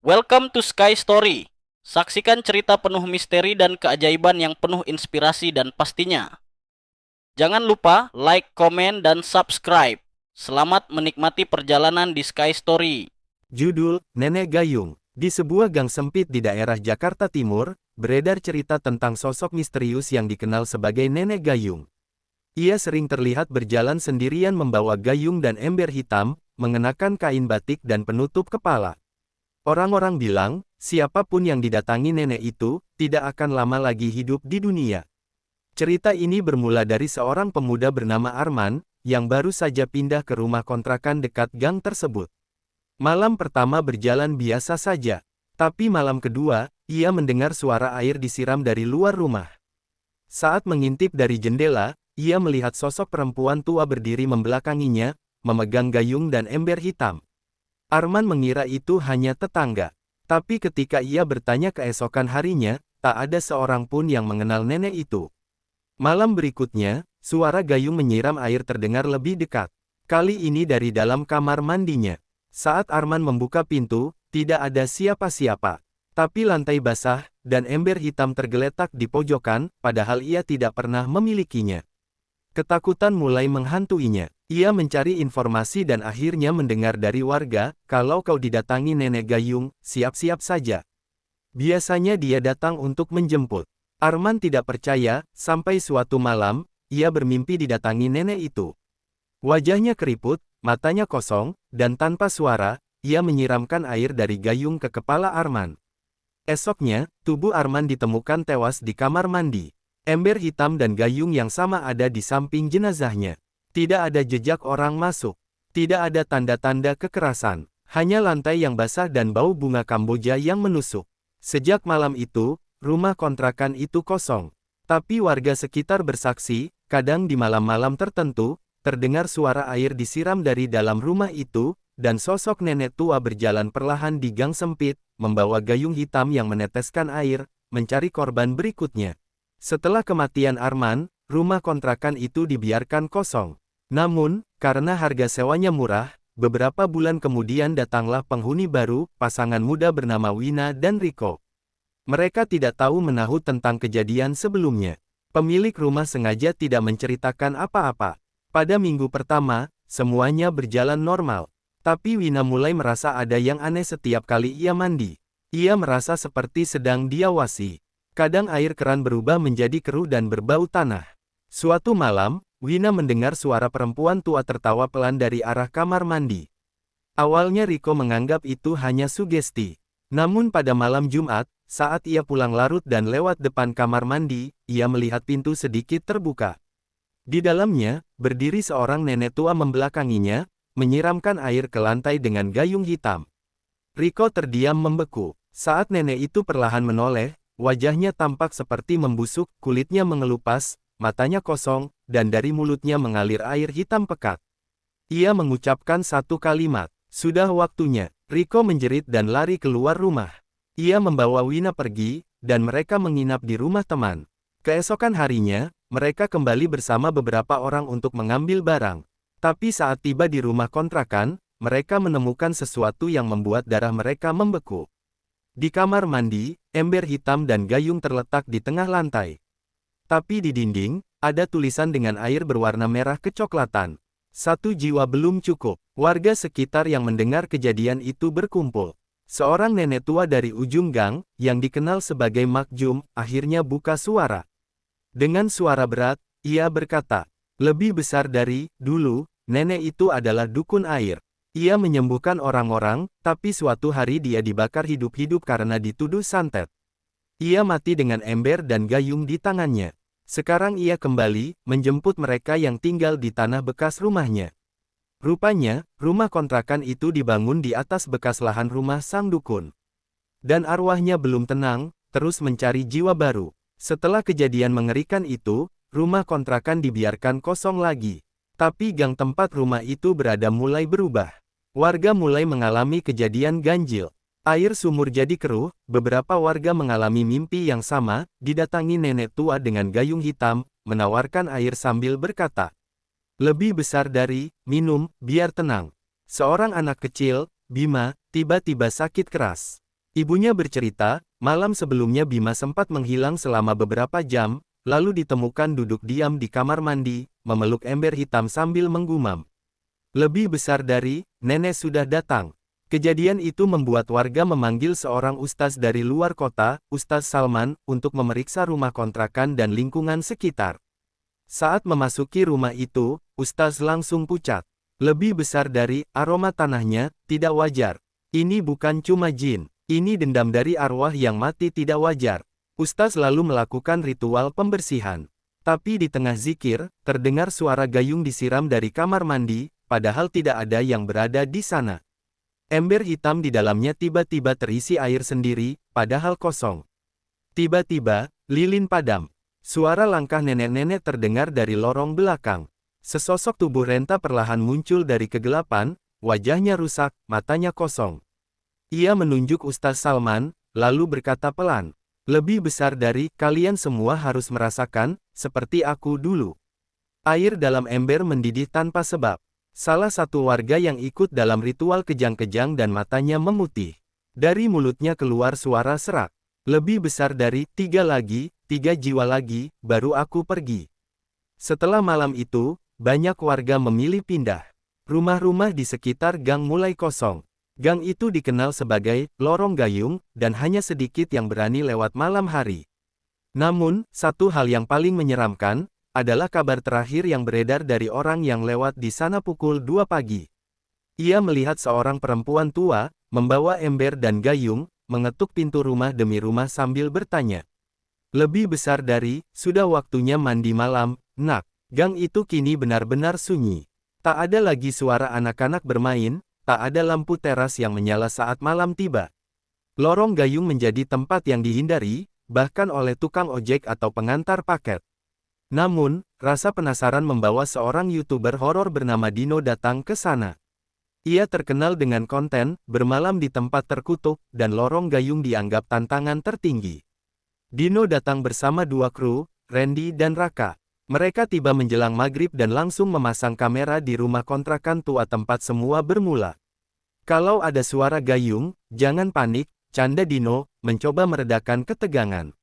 Welcome to Sky Story. Saksikan cerita penuh misteri dan keajaiban yang penuh inspirasi dan pastinya. Jangan lupa like, komen, dan subscribe. Selamat menikmati perjalanan di Sky Story. Judul, Nenek Gayung. Di sebuah gang sempit di daerah Jakarta Timur, beredar cerita tentang sosok misterius yang dikenal sebagai Nenek Gayung. Ia sering terlihat berjalan sendirian membawa gayung dan ember hitam, mengenakan kain batik dan penutup kepala. Orang-orang bilang, siapapun yang didatangi nenek itu, tidak akan lama lagi hidup di dunia. Cerita ini bermula dari seorang pemuda bernama Arman, yang baru saja pindah ke rumah kontrakan dekat gang tersebut. Malam pertama berjalan biasa saja, tapi malam kedua, ia mendengar suara air disiram dari luar rumah. Saat mengintip dari jendela, ia melihat sosok perempuan tua berdiri membelakanginya, memegang gayung dan ember hitam. Arman mengira itu hanya tetangga. Tapi ketika ia bertanya keesokan harinya, tak ada seorang pun yang mengenal nenek itu. Malam berikutnya, suara gayung menyiram air terdengar lebih dekat. Kali ini dari dalam kamar mandinya. Saat Arman membuka pintu, tidak ada siapa-siapa. Tapi lantai basah, dan ember hitam tergeletak di pojokan, padahal ia tidak pernah memilikinya. Ketakutan mulai menghantuinya. Ia mencari informasi dan akhirnya mendengar dari warga, kalau kau didatangi nenek gayung, siap-siap saja. Biasanya dia datang untuk menjemput. Arman tidak percaya, sampai suatu malam, ia bermimpi didatangi nenek itu. Wajahnya keriput, matanya kosong, dan tanpa suara, ia menyiramkan air dari gayung ke kepala Arman. Esoknya, tubuh Arman ditemukan tewas di kamar mandi. Ember hitam dan gayung yang sama ada di samping jenazahnya. Tidak ada jejak orang masuk. Tidak ada tanda-tanda kekerasan. Hanya lantai yang basah dan bau bunga Kamboja yang menusuk. Sejak malam itu, rumah kontrakan itu kosong. Tapi warga sekitar bersaksi, kadang di malam-malam tertentu, terdengar suara air disiram dari dalam rumah itu, dan sosok nenek tua berjalan perlahan di gang sempit, membawa gayung hitam yang meneteskan air, mencari korban berikutnya. Setelah kematian Arman, rumah kontrakan itu dibiarkan kosong. Namun, karena harga sewanya murah, beberapa bulan kemudian datanglah penghuni baru, pasangan muda bernama Wina dan Riko. Mereka tidak tahu menahu tentang kejadian sebelumnya. Pemilik rumah sengaja tidak menceritakan apa-apa. Pada minggu pertama, semuanya berjalan normal. Tapi Wina mulai merasa ada yang aneh setiap kali ia mandi. Ia merasa seperti sedang diawasi. Kadang air keran berubah menjadi keruh dan berbau tanah. Suatu malam, Wina mendengar suara perempuan tua tertawa pelan dari arah kamar mandi. Awalnya Riko menganggap itu hanya sugesti. Namun pada malam Jumat, saat ia pulang larut dan lewat depan kamar mandi, ia melihat pintu sedikit terbuka. Di dalamnya, berdiri seorang nenek tua membelakanginya, menyiramkan air ke lantai dengan gayung hitam. Riko terdiam membeku. Saat nenek itu perlahan menoleh, wajahnya tampak seperti membusuk, kulitnya mengelupas, matanya kosong, dan dari mulutnya mengalir air hitam pekat. Ia mengucapkan satu kalimat, "Sudah waktunya." Riko menjerit dan lari keluar rumah. Ia membawa Wina pergi, dan mereka menginap di rumah teman. Keesokan harinya, mereka kembali bersama beberapa orang untuk mengambil barang. Tapi saat tiba di rumah kontrakan, mereka menemukan sesuatu yang membuat darah mereka membeku. Di kamar mandi, ember hitam dan gayung terletak di tengah lantai. Tapi di dinding, ada tulisan dengan air berwarna merah kecoklatan. Satu jiwa belum cukup. Warga sekitar yang mendengar kejadian itu berkumpul. Seorang nenek tua dari ujung gang, yang dikenal sebagai Makjum, akhirnya buka suara. Dengan suara berat, ia berkata, "Lebih besar dari dulu, nenek itu adalah dukun air. Ia menyembuhkan orang-orang, tapi suatu hari dia dibakar hidup-hidup karena dituduh santet. Ia mati dengan ember dan gayung di tangannya. Sekarang ia kembali, menjemput mereka yang tinggal di tanah bekas rumahnya." Rupanya, rumah kontrakan itu dibangun di atas bekas lahan rumah sang dukun. Dan arwahnya belum tenang, terus mencari jiwa baru. Setelah kejadian mengerikan itu, rumah kontrakan dibiarkan kosong lagi. Tapi gang tempat rumah itu berada mulai berubah. Warga mulai mengalami kejadian ganjil. Air sumur jadi keruh, beberapa warga mengalami mimpi yang sama, didatangi nenek tua dengan gayung hitam, menawarkan air sambil berkata, "Lebih besar dari, minum, biar tenang." Seorang anak kecil, Bima, tiba-tiba sakit keras. Ibunya bercerita, malam sebelumnya Bima sempat menghilang selama beberapa jam, lalu ditemukan duduk diam di kamar mandi, memeluk ember hitam sambil menggumam. Lebih besar dari, nenek sudah datang. Kejadian itu membuat warga memanggil seorang ustaz dari luar kota, Ustaz Salman, untuk memeriksa rumah kontrakan dan lingkungan sekitar. Saat memasuki rumah itu, ustaz langsung pucat. Lebih besar dari, aroma tanahnya, tidak wajar. Ini bukan cuma jin. Ini dendam dari arwah yang mati tidak wajar. Ustaz lalu melakukan ritual pembersihan. Tapi di tengah zikir, terdengar suara gayung disiram dari kamar mandi, padahal tidak ada yang berada di sana. Ember hitam di dalamnya tiba-tiba terisi air sendiri, padahal kosong. Tiba-tiba, lilin padam. Suara langkah nenek-nenek terdengar dari lorong belakang. Sesosok tubuh Renta perlahan muncul dari kegelapan, wajahnya rusak, matanya kosong. Ia menunjuk Ustaz Salman, lalu berkata pelan, "Lebih besar dari, kalian semua harus merasakan, seperti aku dulu." Air dalam ember mendidih tanpa sebab. Salah satu warga yang ikut dalam ritual kejang-kejang dan matanya memutih. Dari mulutnya keluar suara serak. "Lebih besar dari, 3 lagi, 3 jiwa lagi, baru aku pergi." Setelah malam itu, banyak warga memilih pindah. Rumah-rumah di sekitar gang mulai kosong. Gang itu dikenal sebagai lorong gayung, dan hanya sedikit yang berani lewat malam hari. Namun, satu hal yang paling menyeramkan, adalah kabar terakhir yang beredar dari orang yang lewat di sana pukul 2 pagi. Ia melihat seorang perempuan tua, membawa ember dan gayung, mengetuk pintu rumah demi rumah sambil bertanya. "Lebih besar dari, sudah waktunya mandi malam, nak." Gang itu kini benar-benar sunyi. Tak ada lagi suara anak-anak bermain, tak ada lampu teras yang menyala saat malam tiba. Lorong gayung menjadi tempat yang dihindari, bahkan oleh tukang ojek atau pengantar paket. Namun, rasa penasaran membawa seorang YouTuber horor bernama Dino datang ke sana. Ia terkenal dengan konten, bermalam di tempat terkutuk, dan lorong gayung dianggap tantangan tertinggi. Dino datang bersama 2 kru, Randy dan Raka. Mereka tiba menjelang maghrib dan langsung memasang kamera di rumah kontrakan tua tempat semua bermula. "Kalau ada suara gayung, jangan panik," canda Dino, mencoba meredakan ketegangan.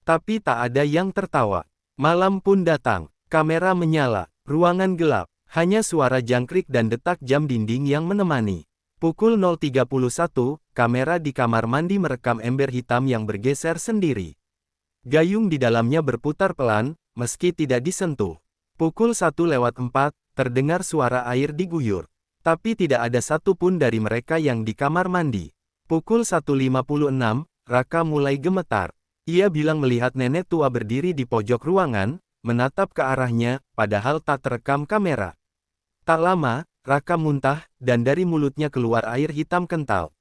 Tapi tak ada yang tertawa. Malam pun datang, kamera menyala, ruangan gelap, hanya suara jangkrik dan detak jam dinding yang menemani. Pukul 0.31, kamera di kamar mandi merekam ember hitam yang bergeser sendiri. Gayung di dalamnya berputar pelan, meski tidak disentuh. Pukul 1:04, terdengar suara air diguyur. Tapi tidak ada satu pun dari mereka yang di kamar mandi. Pukul 1:56, Raka mulai gemetar. Ia bilang melihat nenek tua berdiri di pojok ruangan, menatap ke arahnya, padahal tak terekam kamera. Tak lama, Raka muntah, dan dari mulutnya keluar air hitam kental.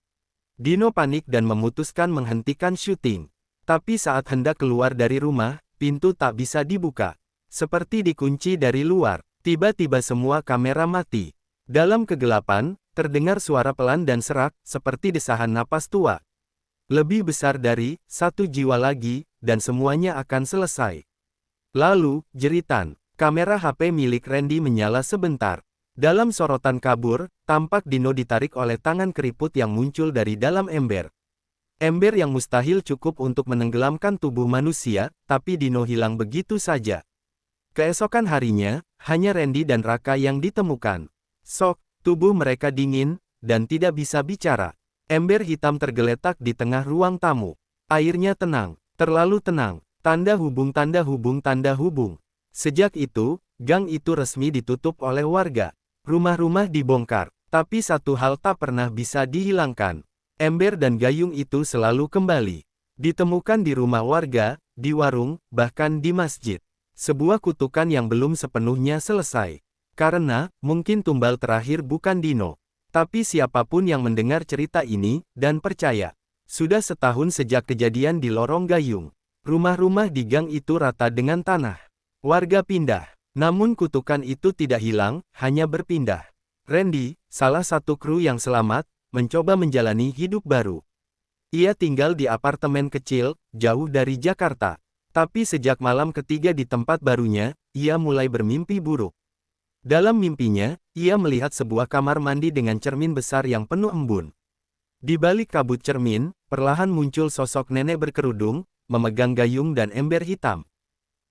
Dino panik dan memutuskan menghentikan syuting. Tapi saat hendak keluar dari rumah, pintu tak bisa dibuka. Seperti dikunci dari luar. Tiba-tiba semua kamera mati. Dalam kegelapan, terdengar suara pelan dan serak, seperti desahan napas tua. "Lebih besar dari, 1 jiwa lagi, dan semuanya akan selesai." Lalu, jeritan. Kamera HP milik Randy menyala sebentar. Dalam sorotan kabur, tampak Dino ditarik oleh tangan keriput yang muncul dari dalam ember. Ember yang mustahil cukup untuk menenggelamkan tubuh manusia, tapi Dino hilang begitu saja. Keesokan harinya, hanya Randy dan Raka yang ditemukan. Sok, tubuh mereka dingin, dan tidak bisa bicara. Ember hitam tergeletak di tengah ruang tamu. Airnya tenang, terlalu tenang, tanda hubung tanda hubung tanda hubung. Sejak itu, gang itu resmi ditutup oleh warga. Rumah-rumah dibongkar, tapi satu hal tak pernah bisa dihilangkan. Ember dan gayung itu selalu kembali. Ditemukan di rumah warga, di warung, bahkan di masjid. Sebuah kutukan yang belum sepenuhnya selesai. Karena, mungkin tumbal terakhir bukan Dino. Tapi siapapun yang mendengar cerita ini, dan percaya. Sudah setahun sejak kejadian di lorong gayung. Rumah-rumah di gang itu rata dengan tanah. Warga pindah. Namun kutukan itu tidak hilang, hanya berpindah. Randy, salah satu kru yang selamat, mencoba menjalani hidup baru. Ia tinggal di apartemen kecil, jauh dari Jakarta. Tapi sejak malam ketiga di tempat barunya, ia mulai bermimpi buruk. Dalam mimpinya, ia melihat sebuah kamar mandi dengan cermin besar yang penuh embun. Di balik kabut cermin, perlahan muncul sosok nenek berkerudung, memegang gayung dan ember hitam.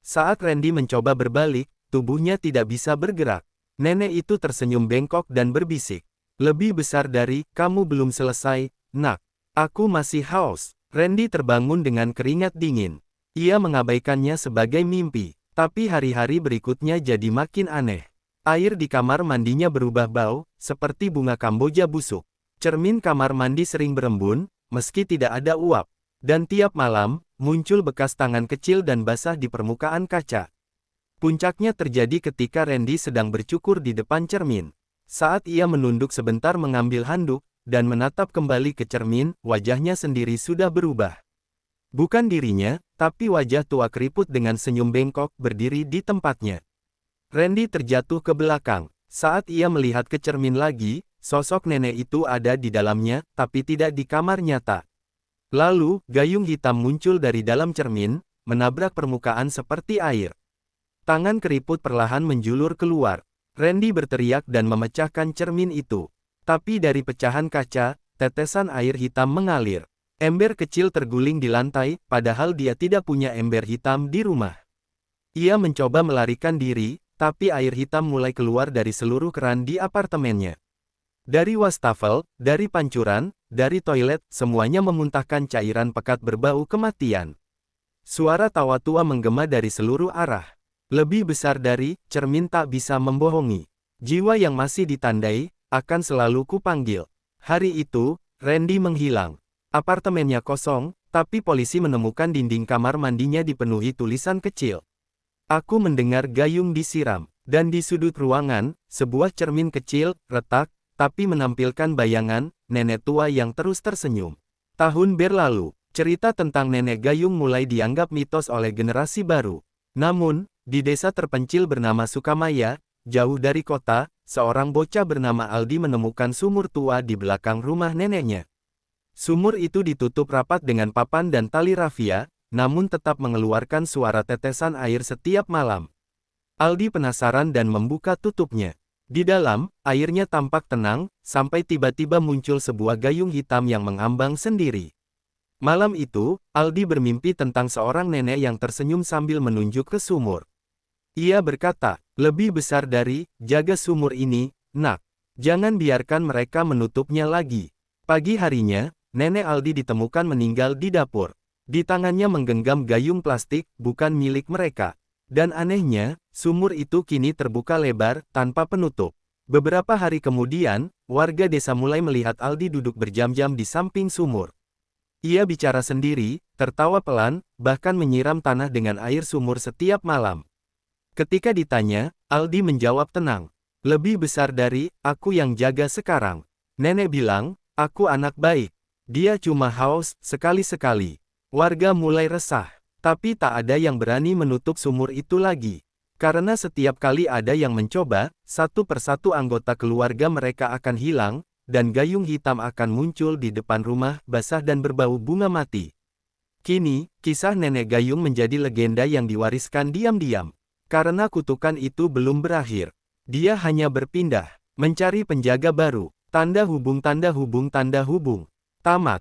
Saat Randy mencoba berbalik, tubuhnya tidak bisa bergerak. Nenek itu tersenyum bengkok dan berbisik. Lebih besar dari, kamu belum selesai, nak. Aku masih haus. Randy terbangun dengan keringat dingin. Ia mengabaikannya sebagai mimpi. Tapi hari-hari berikutnya jadi makin aneh. Air di kamar mandinya berubah bau, seperti bunga Kamboja busuk. Cermin kamar mandi sering berembun, meski tidak ada uap. Dan tiap malam, muncul bekas tangan kecil dan basah di permukaan kaca. Puncaknya terjadi ketika Randy sedang bercukur di depan cermin. Saat ia menunduk sebentar mengambil handuk, dan menatap kembali ke cermin, wajahnya sendiri sudah berubah. Bukan dirinya, tapi wajah tua keriput dengan senyum bengkok berdiri di tempatnya. Randy terjatuh ke belakang. Saat ia melihat ke cermin lagi, sosok nenek itu ada di dalamnya, tapi tidak di kamar nyata. Lalu, gayung hitam muncul dari dalam cermin, menabrak permukaan seperti air. Tangan keriput perlahan menjulur keluar. Randy berteriak dan memecahkan cermin itu. Tapi dari pecahan kaca, tetesan air hitam mengalir. Ember kecil terguling di lantai, padahal dia tidak punya ember hitam di rumah. Ia mencoba melarikan diri, tapi air hitam mulai keluar dari seluruh keran di apartemennya. Dari wastafel, dari pancuran, dari toilet, semuanya memuntahkan cairan pekat berbau kematian. Suara tawa tua menggema dari seluruh arah. Lebih besar dari, cermin tak bisa membohongi. Jiwa yang masih ditandai, akan selalu kupanggil. Hari itu, Randy menghilang. Apartemennya kosong, tapi polisi menemukan dinding kamar mandinya dipenuhi tulisan kecil. Aku mendengar gayung disiram. Dan di sudut ruangan, sebuah cermin kecil, retak, tapi menampilkan bayangan, nenek tua yang terus tersenyum. Tahun berlalu, cerita tentang nenek gayung mulai dianggap mitos oleh generasi baru. Namun, di desa terpencil bernama Sukamaya, jauh dari kota, seorang bocah bernama Aldi menemukan sumur tua di belakang rumah neneknya. Sumur itu ditutup rapat dengan papan dan tali rafia, namun tetap mengeluarkan suara tetesan air setiap malam. Aldi penasaran dan membuka tutupnya. Di dalam, airnya tampak tenang, sampai tiba-tiba muncul sebuah gayung hitam yang mengambang sendiri. Malam itu, Aldi bermimpi tentang seorang nenek yang tersenyum sambil menunjuk ke sumur. Ia berkata, lebih besar dari, jaga sumur ini, nak. Jangan biarkan mereka menutupnya lagi. Pagi harinya, nenek Aldi ditemukan meninggal di dapur. Di tangannya menggenggam gayung plastik, bukan milik mereka. Dan anehnya, sumur itu kini terbuka lebar, tanpa penutup. Beberapa hari kemudian, warga desa mulai melihat Aldi duduk berjam-jam di samping sumur. Ia bicara sendiri, tertawa pelan, bahkan menyiram tanah dengan air sumur setiap malam. Ketika ditanya, Aldi menjawab tenang. Lebih besar dari, aku yang jaga sekarang. Nenek bilang, aku anak baik. Dia cuma haus, sekali-sekali. Warga mulai resah. Tapi tak ada yang berani menutup sumur itu lagi. Karena setiap kali ada yang mencoba, satu persatu anggota keluarga mereka akan hilang, dan gayung hitam akan muncul di depan rumah, basah dan berbau bunga mati. Kini, kisah nenek gayung menjadi legenda yang diwariskan diam-diam. Karena kutukan itu belum berakhir. Dia hanya berpindah, mencari penjaga baru. Tanda hubung. Tamat.